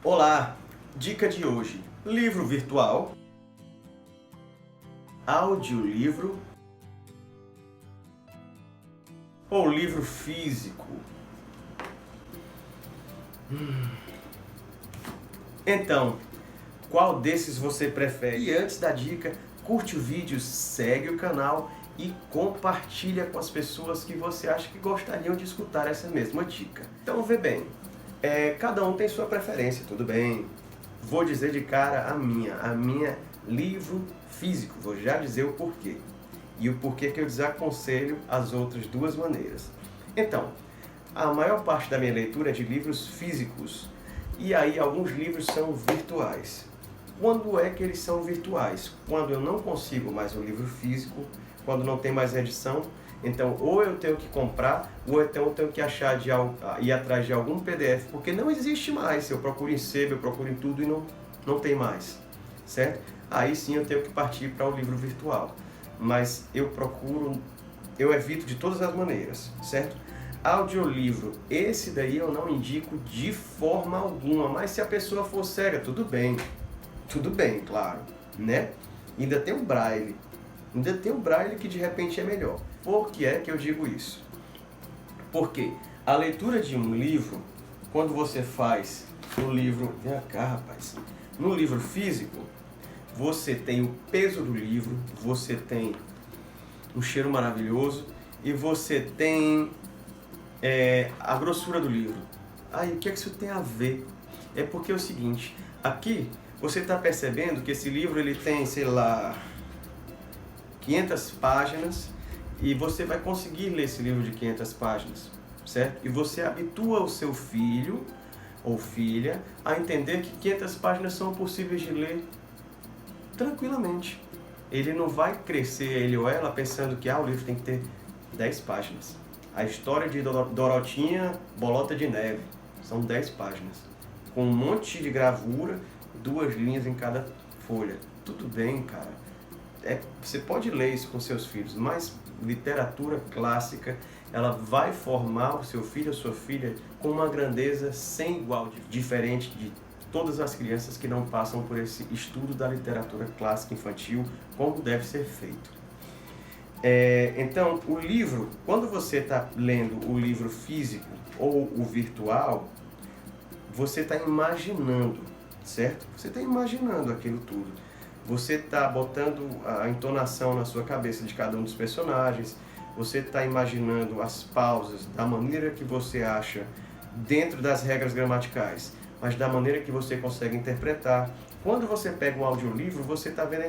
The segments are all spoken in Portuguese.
Olá! Dica de hoje: livro virtual, audiolivro ou livro físico? Então, qual desses você prefere? E antes da dica, curte o vídeo, segue o canal e compartilha com as pessoas que você acha que gostariam de escutar essa mesma dica. Então vê bem, cada um tem sua preferência, tudo bem. Vou dizer de cara a minha livro físico, vou já dizer o porquê. E o porquê que eu desaconselho as outras duas maneiras. Então, a maior parte da minha leitura é de livros físicos, e aí alguns livros são virtuais. Quando é que eles são virtuais? Quando eu não consigo mais o livro físico, quando não tem mais edição, então ou eu tenho que comprar, ou então eu tenho que ir atrás de algum PDF, porque não existe mais. Eu procuro em sebo, eu procuro em tudo e não tem mais, certo? Aí sim eu tenho que partir para o livro virtual. Mas eu evito de todas as maneiras, certo? Audiolivro, esse daí eu não indico de forma alguma, mas se a pessoa for cega, tudo bem, claro, né? Ainda tem o Braille que de repente é melhor. Por que é que eu digo isso? Porque a leitura de um livro, quando você faz no livro, vem cá rapaz, no livro físico, você tem o peso do livro, você tem um cheiro maravilhoso e você tem a grossura do livro. Aí, o que é que isso tem a ver? É porque é o seguinte, aqui você está percebendo que esse livro ele tem, sei lá, 500 páginas e você vai conseguir ler esse livro de 500 páginas, certo? E você habitua o seu filho ou filha a entender que 500 páginas são possíveis de ler tranquilamente. Ele não vai crescer, ele ou ela, pensando que o livro tem que ter 10 páginas. A história de Dorotinha Bolota de Neve são 10 páginas, com um monte de gravura, 2 linhas em cada folha. Tudo bem, cara. Você pode ler isso com seus filhos, mas literatura clássica, ela vai formar o seu filho ou sua filha com uma grandeza sem igual, diferente de todas as crianças que não passam por esse estudo da literatura clássica infantil, como deve ser feito. Então, o livro, quando você está lendo o livro físico ou o virtual, você está imaginando, certo? Você está imaginando aquilo tudo. Você está botando a entonação na sua cabeça de cada um dos personagens, você está imaginando as pausas da maneira que você acha dentro das regras gramaticais, mas da maneira que você consegue interpretar. Quando você pega um audiolivro, você está vendo a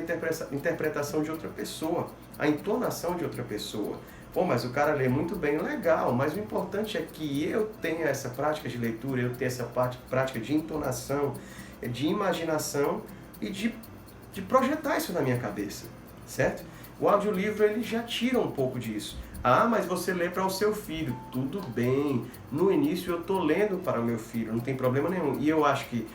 interpretação de outra pessoa, a entonação de outra pessoa. Pô, mas o cara lê muito bem, legal, mas o importante é que eu tenha essa prática de leitura, eu tenha essa prática de entonação, de imaginação e de projetar isso na minha cabeça, certo? O audiolivro ele já tira um pouco disso. Mas você lê para o seu filho, tudo bem. No início eu estou lendo para o meu filho, não tem problema nenhum. E eu acho que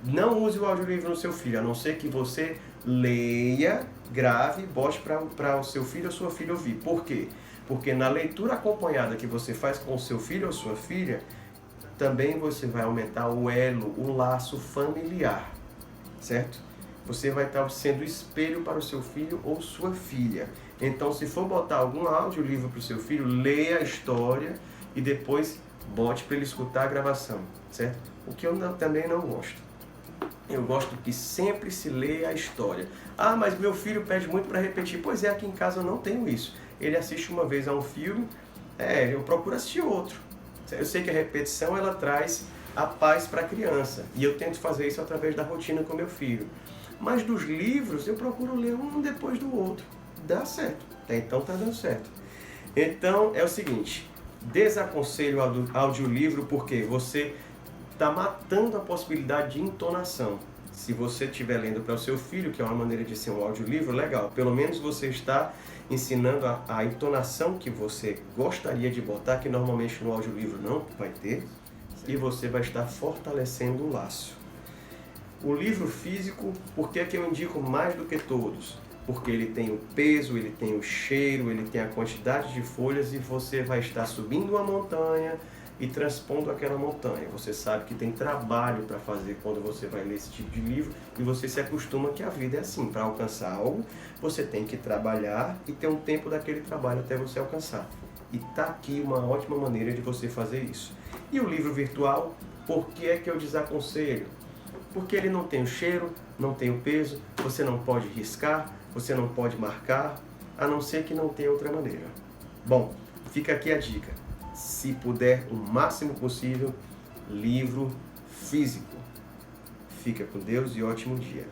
não use o audiolivro no seu filho, a não ser que você leia, grave e bote para o seu filho ou sua filha ouvir. Por quê? Porque na leitura acompanhada que você faz com o seu filho ou sua filha, também você vai aumentar o elo, o laço familiar, certo? Você vai estar sendo espelho para o seu filho ou sua filha. Então, se for botar algum audiolivro para o seu filho, leia a história e depois bote para ele escutar a gravação, certo? O que eu também não gosto. Eu gosto que sempre se leia a história. Mas meu filho pede muito para repetir. Pois é, aqui em casa eu não tenho isso. Ele assiste uma vez a um filme, eu procuro assistir outro. Eu sei que a repetição ela traz a paz para a criança. E eu tento fazer isso através da rotina com meu filho. Mas dos livros eu procuro ler um depois do outro. Dá certo. Até então tá dando certo. Então é o seguinte, desaconselho o audiolivro porque você está matando a possibilidade de entonação. Se você estiver lendo para o seu filho, que é uma maneira de ser um audiolivro, legal. Pelo menos você está ensinando a entonação que você gostaria de botar, que normalmente no audiolivro não vai ter, e você vai estar fortalecendo o laço. O livro físico, por que é que eu indico mais do que todos? Porque ele tem o peso, ele tem o cheiro, ele tem a quantidade de folhas e você vai estar subindo uma montanha, e transpondo aquela montanha. Você sabe que tem trabalho para fazer quando você vai ler esse tipo de livro e você se acostuma que a vida é assim. Para alcançar algo, você tem que trabalhar e ter um tempo daquele trabalho até você alcançar. E está aqui uma ótima maneira de você fazer isso. E o livro virtual, por que é que eu desaconselho? Porque ele não tem o cheiro, não tem o peso, você não pode riscar, você não pode marcar, a não ser que não tenha outra maneira. Bom, fica aqui a dica. Se puder, o máximo possível, livro físico. Fica com Deus e ótimo dia.